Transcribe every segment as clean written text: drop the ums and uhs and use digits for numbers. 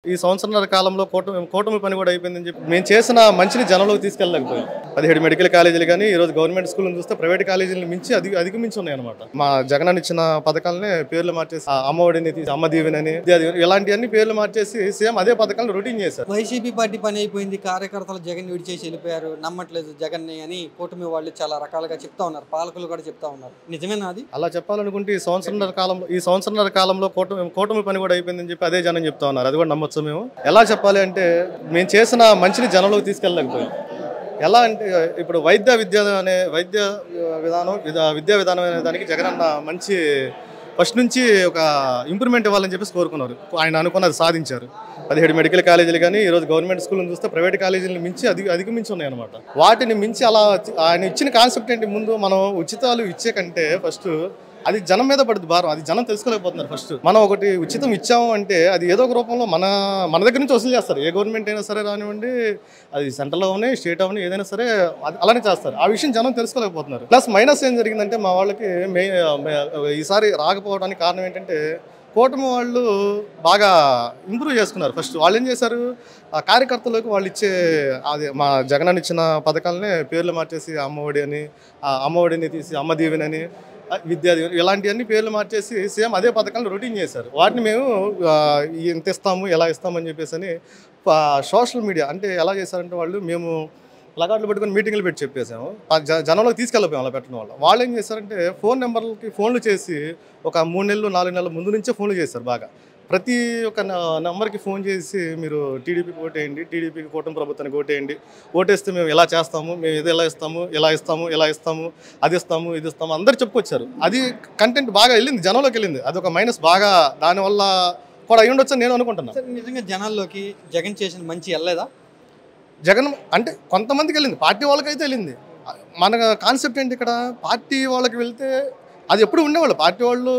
ఈ సంవత్సరాల కాలంలో కూటమి పని కూడా అయిపోయిందని చెప్పి మేము చేసిన మంచిని జనంలోకి తీసుకెళ్ళలేకపోయాం. 17 మెడికల్ కాలేజీలు కానీ ఈరోజు గవర్నమెంట్ స్కూల్ని చూస్తే ప్రైవేట్ కాలేజీలను మించి అధిగమించి ఉన్నాయన్నమాట. మా జగన్ ఇచ్చిన పథకాలనే పేర్లు మార్చేసి అమ్మఒడిని తీసి అమ్మ దీవెనని ఇలాంటివన్నీ పేర్లు మార్చేసి సేమ్ అదే పథకాలను రొటీన్ చేశారు. వైసీపీ పార్టీ పని అయిపోయింది, కార్యకర్తలు జగన్ విడిచేసి వెళ్ళిపోయారు, నమ్మట్లేదు జగన్ని అని కూటమి వాళ్ళు చాలా రకాలుగా చెప్తా ఉన్నారు, పాలకులు కూడా చెప్తా ఉన్నారు. నిజమేనా అది? అలా చెప్పాలనుకుంటే ఈ సంవత్సరాల కాలంలో కూటమి పని కూడా అయిపోయిందని చెప్పి అదే జనం చెప్తా ఉన్నారు. అది కూడా నమ్మొచ్చు. మేము ఎలా చెప్పాలి అంటే మేము చేసిన మంచిని జనంలోకి తీసుకెళ్ళలేకపోయాం. ఎలా అంటే ఇప్పుడు విద్యా విధానం అనే దానికి జగన్ అన్న మంచి ఫస్ట్ నుంచి ఒక ఇంప్రూవ్మెంట్ ఇవ్వాలని చెప్పేసి కోరుకున్నారు. ఆయన అనుకున్నది సాధించారు. 17 మెడికల్ కాలేజీలు కానీ ఈరోజు గవర్నమెంట్ స్కూల్ని చూస్తే ప్రైవేట్ కాలేజీలను మించి అధిగమించి ఉన్నాయి అనమాట. వాటిని మించి అలా ఆయన ఇచ్చిన కాన్సెప్ట్ ఏంటి, ముందు మనం ఉచితాలు ఇచ్చే కంటే ఫస్ట్ అది జనం మీద పడుతుంది భారం. అది జనం తెలుసుకోలేకపోతున్నారు. ఫస్ట్ మనం ఒకటి ఉచితం ఇచ్చాము అంటే అది ఏదో ఒక రూపంలో మన దగ్గర నుంచి వసూలు చేస్తారు. ఏ గవర్నమెంట్ అయినా సరే రానివ్వండి, అది సెంట్రల్ అవని స్టేట్ అవని ఏదైనా సరే అలానే చేస్తారు. ఆ విషయం జనం తెలుసుకోలేకపోతున్నారు. ప్లస్ మైనస్ ఏం జరిగిందంటే మా వాళ్ళకి ఈసారి రాకపోవడానికి కారణం ఏంటంటే కూటమి వాళ్ళు బాగా ఇంప్రూవ్ చేసుకున్నారు. ఫస్ట్ వాళ్ళు ఏం చేశారు, ఆ కార్యకర్తలకు వాళ్ళు ఇచ్చే అది మా జగన్ ఇచ్చిన పథకాలనే పేర్లు మార్చేసి అమ్మఒడిని తీసి అమ్మ దీవెనని విద్యా దీవెన ఇలాంటివన్నీ పేర్లు మార్చేసి సేమ్ అదే పథకాలను రొటీన్ చేశారు. వాటిని మేము ఎంత ఇస్తాము ఎలా ఇస్తామని చెప్పేసి అని సోషల్ మీడియా అంటే ఎలా చేశారంటే మేము ప్లకార్డులు పెట్టుకొని మీటింగ్లు పెట్టి చెప్పేసాము. జనంలోకి తీసుకెళ్ళిపోయాం. అలా పెట్టడం వల్ల వాళ్ళు ఏం చేశారంటే ఫోన్ నెంబర్లకి ఫోన్లు చేసి ఒక 3 నెలలు 4 నెలల ముందు నుంచే ఫోన్లు చేశారు. బాగా ప్రతి ఒక్క నెంబర్కి ఫోన్ చేసి మీరు టీడీపీకి ఓటేయండి, టీడీపీకి కూటమి ప్రభుత్వానికి ఓటేయండి, ఓటేస్తే మేము ఎలా చేస్తాము, మేము ఇది ఎలా ఇస్తాము, అది ఇస్తాము ఇది ఇస్తాము అందరు చెప్పుకొచ్చారు. అది కంటెంట్ బాగా వెళ్ళింది, జనంలోకి వెళ్ళింది. అది ఒక మైనస్ బాగా దానివల్ల కూడా అయి ఉండొచ్చు నేను అనుకుంటున్నాను. నిజంగా జనాల్లోకి జగన్ చేసిన మంచి వెళ్ళలేదా? జగన్ అంటే కొంతమందికి వెళ్ళింది, పార్టీ వాళ్ళకైతే వెళ్ళింది. మన కాన్సెప్ట్ ఏంటి, ఇక్కడ పార్టీ వాళ్ళకి వెళ్తే అది ఎప్పుడు ఉండేవాళ్ళు. పార్టీ వాళ్ళు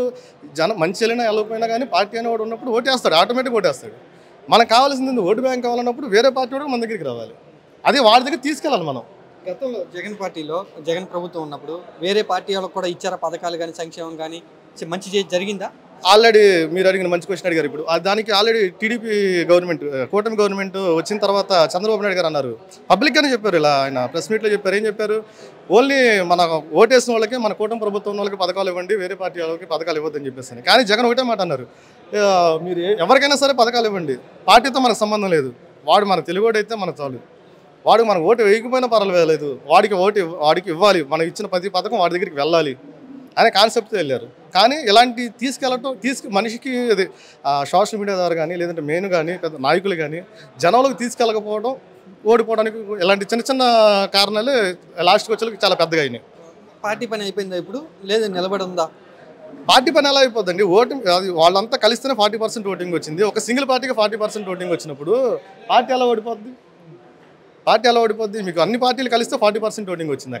మంచి వెళ్ళినా వెళ్ళకపోయినా కానీ పార్టీ అనేవాడు ఉన్నప్పుడు ఓటేస్తాడు, ఆటోమేటిక్ ఓటేస్తాడు. మనకు కావాల్సింది ఓటు బ్యాంక్ కావాలన్నప్పుడు వేరే పార్టీ వాడు మన దగ్గరికి రావాలి. అది వాళ్ళ దగ్గర తీసుకెళ్ళాలి మనం. గతంలో జగన్ పార్టీలో జగన్ ప్రభుత్వం ఉన్నప్పుడు వేరే పార్టీ వాళ్ళకు కూడా ఇచ్చారా పథకాలు కానీ సంక్షేమం కానీ మంచి జరిగిందా? ఆల్రెడీ మీరు అడిగిన మంచి క్వశ్చన్ అడిగారు. ఇప్పుడు దానికి ఆల్రెడీ టీడీపీ గవర్నమెంట్ కూటమి గవర్నమెంట్ వచ్చిన తర్వాత చంద్రబాబు నాయుడు గారు అన్నారు, పబ్లిక్గానే చెప్పారు, ఇలా ఆయన ప్రెస్ మీట్లో చెప్పారు. ఏం చెప్పారు, ఓన్లీ మన ఓటేసిన వాళ్ళకి మన కూటమి ప్రభుత్వం వాళ్ళకి పథకాలు ఇవ్వండి, వేరే పార్టీ వాళ్ళకి పథకాలు ఇవ్వద్దని చెప్పేసి. కానీ జగన్ ఒకటే మాట అన్నారు, మీరు ఎవరికైనా సరే పథకాలు ఇవ్వండి, పార్టీతో మనకు సంబంధం లేదు, వాడు మన తెలుగువాడు అయితే మనకు చాలు, వాడు మనకు ఓటు వేయకపోయినా పర్వాలేదు, వాడికి ఇవ్వాలి, మనం ఇచ్చిన ప్రతి పథకం వాడి దగ్గరికి వెళ్ళాలి అనే కాన్సెప్ట్తో వెళ్ళారు. కానీ ఇలాంటి మనిషికి అది సోషల్ మీడియా ద్వారా కానీ లేదంటే మెయిన్ కానీ పెద్ద నాయకులు కానీ జనంలోకి తీసుకెళ్ళకపోవడం, ఓడిపోవడానికి ఇలాంటి చిన్న చిన్న కారణాలు లాస్ట్కి వచ్చేకి చాలా పెద్దగా అయినాయి. పార్టీ పని అయిపోయిందా ఇప్పుడు, లేదా నిలబడి ఉందా? పార్టీ పని ఎలా అయిపోద్దండి, ఓటింగ్ అది వాళ్ళంతా కలిస్తేనే 40% ఓటింగ్ వచ్చింది. ఒక సింగిల్ పార్టీకి 40% ఓటింగ్ వచ్చినప్పుడు పార్టీ ఎలా ఓడిపోద్ది? మీకు అన్ని పార్టీలు కలిస్తే 40% ఓటింగ్ వచ్చింది.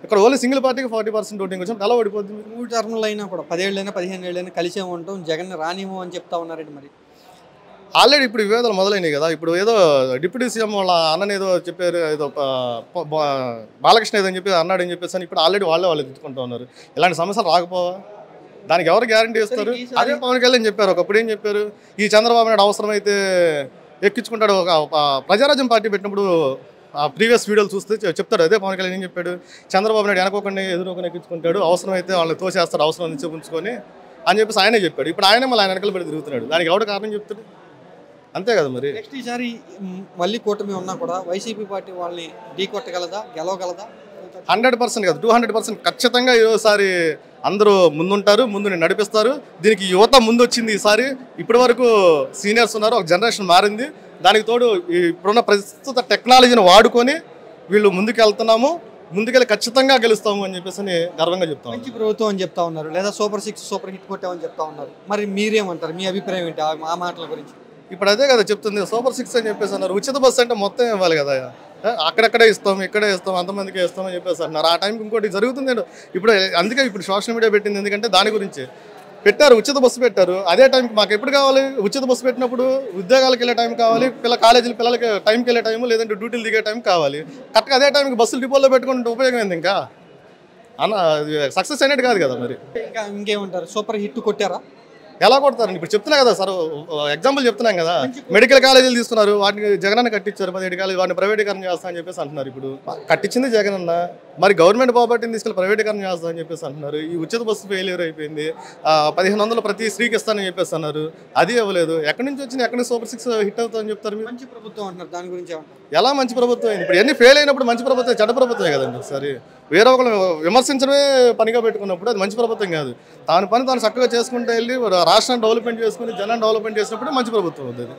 ఇక్కడ ఓన్లీ సింగిల్ పార్టీకి 40% ఓటింగ్ వచ్చినప్పుడు ఎలా ఓడిపోద్ది? 3 టర్ములు అయినా కూడా 10 ఏళ్ళైనా 15 ఏళ్ళైనా కలిసే ఉంటాం, జగన్ రానివ్వం అని చెప్తా ఉన్నారండి. మరి ఆల్రెడీ ఇప్పుడు వివాదాలు మొదలైనవి కదా. ఇప్పుడు ఏదో డిప్యూటీ సీఎం వాళ్ళ అన్నని ఏదో చెప్పారు, ఏదో బాలకృష్ణ ఏదో చెప్పి అన్నాడని చెప్పేసి అని ఇప్పుడు ఆల్రెడీ వాళ్ళు ఎత్తుకుంటూ ఉన్నారు. ఇలాంటి సమస్యలు రాకపోవా? దానికి ఎవరు గ్యారంటీ ఇస్తారు? అదే పవన్ కళ్యాణ్ చెప్పారు. ఒకప్పుడు ఏం చెప్పారు, ఈ చంద్రబాబు నాయుడు అవసరమైతే ఎక్కించుకుంటాడు. ఒక ప్రజారాజ్యం పార్టీ పెట్టినప్పుడు ఆ ప్రీవియస్ వీడియోలు చూస్తే చెప్తాడు. అదే పవన్ కళ్యాణ్ ఏం చెప్పాడు, చంద్రబాబు నాయుడు వెనకొకరిని ఎదురుకొని ఎక్కించుకుంటాడు, అవసరమైతే వాళ్ళని తోసేస్తాడు, అవసరం నుంచి ఉంచుకొని అని చెప్పేసి ఆయనే చెప్పాడు. ఇప్పుడు ఆయనే మళ్ళీ ఆయన వెనకాల పెట్టి తిరుగుతున్నాడు. దానికి ఎవడు కారణం చెప్తాడు? అంతే కదా. మరి నెక్స్ట్ ఈసారి మళ్ళీ కూటమి ఉన్నా కూడా వైసీపీ పార్టీ వాళ్ళని ఢీకొట్టగలదా, గెలవగలదా? 100% కాదు, 200% ఖచ్చితంగా ఈసారి అందరూ ముందుంటారు, ముందు నడిపిస్తారు. దీనికి యువత ముందు వచ్చింది ఈసారి. ఇప్పటి వరకు సీనియర్స్ ఉన్నారు, ఒక జనరేషన్ మారింది. దానికి తోడు ఇప్పుడున్న ప్రస్తుత టెక్నాలజీని వాడుకొని వీళ్ళు ముందుకెళ్ళి ఖచ్చితంగా గెలుస్తాము అని చెప్పేసి గర్వంగా చెప్తాం. మంచి ప్రభుత్వం అని చెప్తా ఉన్నారు, లేదా సూపర్ హిట్ కొట్టామని చెప్తా ఉన్నారు. మరి మీరేమంటారు, మీ అభిప్రాయం ఏంటి ఆ మాటల గురించి? ఇప్పుడు అదే కదా చెప్తుంది, సూపర్ 6 అని చెప్పేసి అన్నారు. ఉచిత బస్సు అంటే మొత్తం ఇవ్వాలి కదా, అక్కడెక్కడే ఇస్తాం, ఇక్కడే ఇస్తాం, అంతమందికి ఇస్తామని చెప్పేసి అన్నారు. ఆ టైంకి ఇంకోటి జరుగుతుంది. అందుకే ఇప్పుడు సోషల్ మీడియా పెట్టింది, ఎందుకంటే దాని గురించి పెట్టారు. ఉచిత బస్సు పెట్టారు. అదే టైంకి మాకు ఎప్పుడు కావాలి, ఉచిత బస్సు పెట్టినప్పుడు ఉద్యోగాలకు వెళ్ళే టైం కావాలి, కాలేజీల పిల్లలకి టైంకి వెళ్ళే టైం, లేదంటే డ్యూటీలు దిగే టైం కావాలి. కరెక్ట్గా అదే టైంకి బస్సులు డిపోలో పెట్టుకుంటే ఉపయోగం ఏంది? ఇంకా సక్సెస్ అయినట్టు కాదు కదా. మరి ఇంకా ఇంకేమంటారు, సూపర్ హిట్ కొట్టారా? ఎలా కొడతారండి? ఇప్పుడు చెప్తున్నా కదా సార్, ఎగ్జాంపుల్ చెప్తున్నాం కదా, మెడికల్ కాలేజీలు తీసుకున్నారు, వాటిని జగనన్న కట్టించారు 17 కాలేజీ, వాటిని ప్రైవేటీకరణ చేస్తా అని చెప్పేసి అంటున్నారు. ఇప్పుడు కట్టించింది జగనన్న, మరి గవర్నమెంట్ ప్రాపర్టీని తీసుకెళ్ళి ప్రైవేటీకరణ చేస్తా అని చెప్పేసి అంటున్నారు. ఈ ఉచిత బస్సు ఫెయిల్యూర్ అయిపోయింది, 1500 ప్రతి స్త్రీకి ఇస్తానని చెప్పేసి అన్నారు, అది ఇవ్వలేదు. ఎక్కడి నుంచి వచ్చింది, ఎక్కడి నుంచి సూపర్ 6 హిట్ అవుతుందని చెప్తారు మీరు? మంచి ప్రభుత్వం అంటున్నారు, దాని గురించి ఎలా మంచి ప్రభుత్వం అయింది? ఇప్పుడు ఎన్ని ఫెయిల్ అయినప్పుడు మంచి ప్రభుత్వం చెడ్డ ప్రభుత్వమే కదండి. ఒకసారి వేరే ఒకరు విమర్శించడమే పనిగా పెట్టుకున్నప్పుడు అది మంచి ప్రభుత్వం కాదు. తాను పని తాను చక్కగా చేసుకుంటూ వెళ్ళి రాష్ట్రాన్ని డెవలప్మెంట్ చేసుకుని జనాన్ని డెవలప్మెంట్ చేసినప్పుడు మంచి ప్రభుత్వం అవుతుంది.